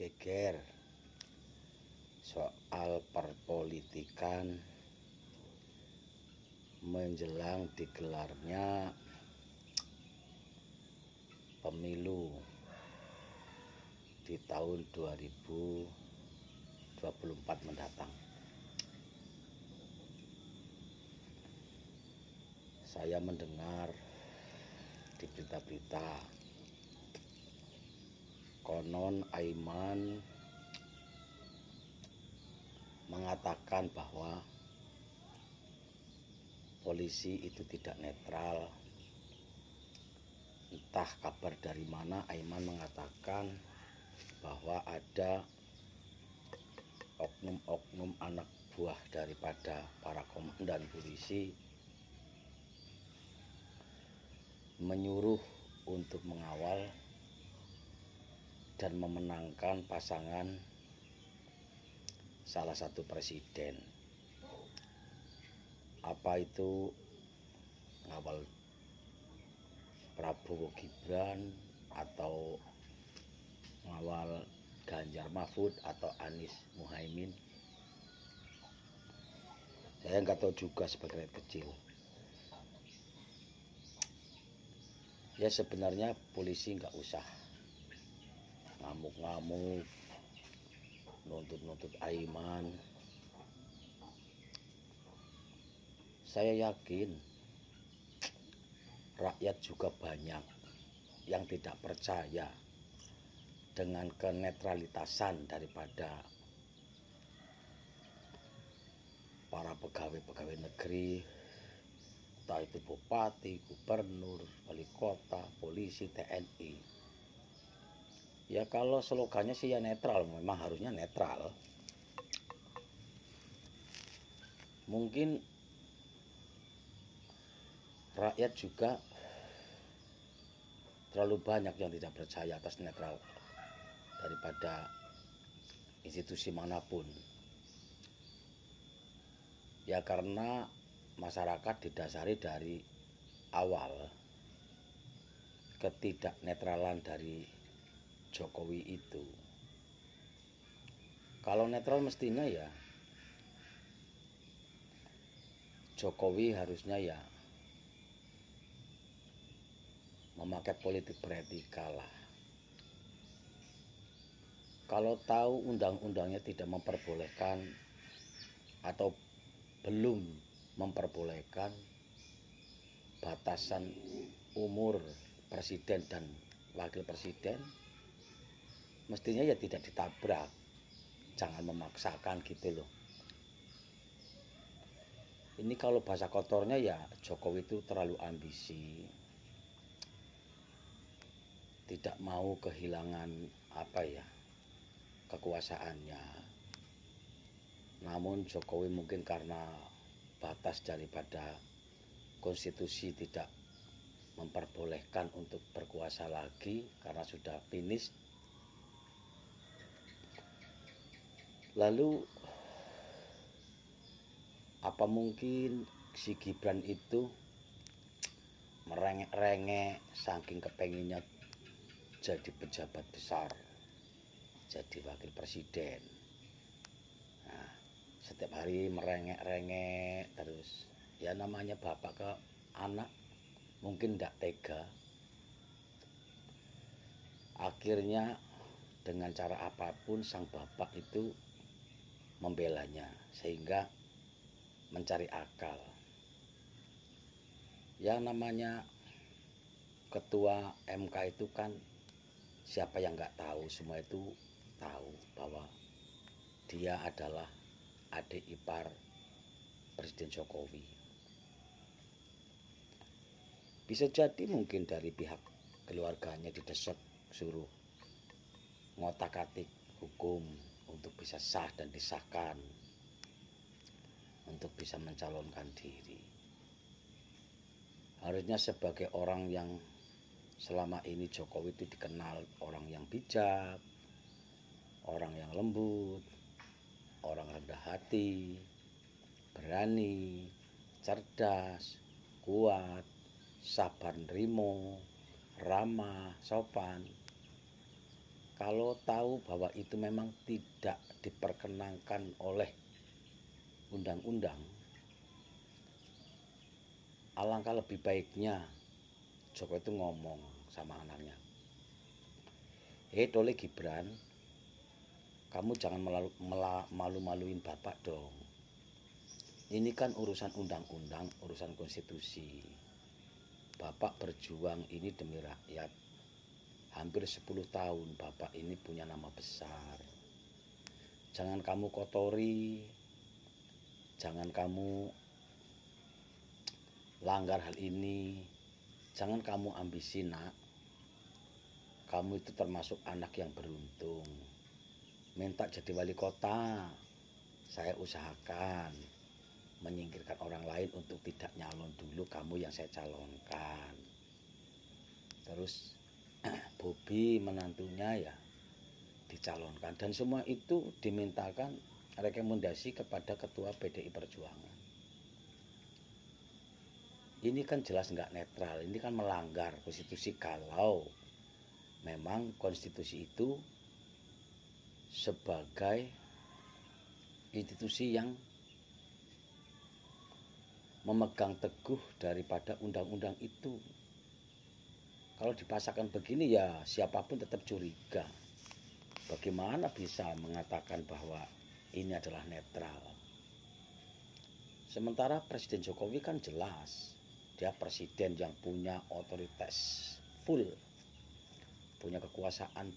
geger soal perpolitikan menjelang digelarnya pemilu di tahun 2024 mendatang. Saya mendengar di berita-berita konon Aiman mengatakan bahwa polisi itu tidak netral. Entah kabar dari mana Aiman mengatakan bahwa ada oknum-oknum anak buah daripada para komandan polisi menyuruh untuk mengawal dan memenangkan pasangan salah satu presiden. Apa itu ngawal Prabowo Gibran atau ngawal Ganjar Mahfud atau Anies Muhaimin? Saya nggak tahu juga sebagai rakyat kecil. Ya sebenarnya polisi nggak usah ngamuk-ngamuk, nuntut-nuntut Aiman. Saya yakin rakyat juga banyak yang tidak percaya dengan kenetralitasan daripada para pegawai-pegawai negeri, entah itu bupati, gubernur, wali kota, polisi, TNI. Ya kalau slogannya sih ya netral, memang harusnya netral. Mungkin rakyat juga terlalu banyak yang tidak percaya atas netral daripada institusi manapun. Ya karena masyarakat didasari dari awal ketidaknetralan dari Jokowi itu. Kalau netral mestinya ya Jokowi harusnya ya memakai politik beretika lah. Kalau tahu undang-undangnya tidak memperbolehkan atau belum memperbolehkan batasan umur presiden dan wakil presiden, mestinya ya tidak ditabrak. Jangan memaksakan gitu loh. Ini kalau bahasa kotornya ya Jokowi itu terlalu ambisi, tidak mau kehilangan kekuasaannya. Namun Jokowi mungkin karena batas daripada konstitusi tidak memperbolehkan untuk berkuasa lagi karena sudah finish. Lalu apa mungkin si Gibran itu merengek-rengek saking kepenginnya jadi pejabat besar, jadi wakil presiden. Nah, setiap hari merengek-rengek terus. Ya namanya bapak ke anak mungkin tidak tega. Akhirnya dengan cara apapun sang bapak itu membelanya sehingga mencari akal. Ya namanya ketua MK itu kan siapa yang nggak tahu, semua itu tahu bahwa dia adalah adik ipar Presiden Jokowi. Bisa jadi mungkin dari pihak keluarganya didesak suruh ngotak-atik hukum untuk bisa sah dan disahkan, untuk bisa mencalonkan diri. Harusnya sebagai orang yang selama ini Jokowi itu dikenal orang yang bijak, orang yang lembut, orang rendah hati, berani, cerdas, kuat, sabar nerimo, ramah, sopan. kalau tahu bahwa itu memang tidak diperkenankan oleh undang-undang, alangkah lebih baiknya Joko itu ngomong sama anaknya, Tole Gibran, kamu jangan malu-maluin bapak dong. Ini kan urusan undang-undang, urusan konstitusi. Bapak berjuang ini demi rakyat. Hampir 10 tahun bapak ini punya nama besar. Jangan kamu kotori, jangan kamu langgar hal ini, jangan kamu ambisi, nak. Kamu itu termasuk anak yang beruntung. Minta jadi wali kota, saya usahakan menyingkirkan orang lain untuk tidak nyalon dulu kamu yang saya calonkan. Terus Bobi menantunya ya dicalonkan, dan semua itu dimintakan rekomendasi kepada ketua PDI Perjuangan. Ini kan jelas nggak netral, ini kan melanggar konstitusi kalau memang konstitusi itu sebagai institusi yang memegang teguh daripada undang-undang itu. Kalau dipasangkan begini ya siapapun tetap curiga. Bagaimana bisa mengatakan bahwa ini adalah netral? Sementara Presiden Jokowi kan jelas, dia presiden yang punya otoritas full, punya kekuasaan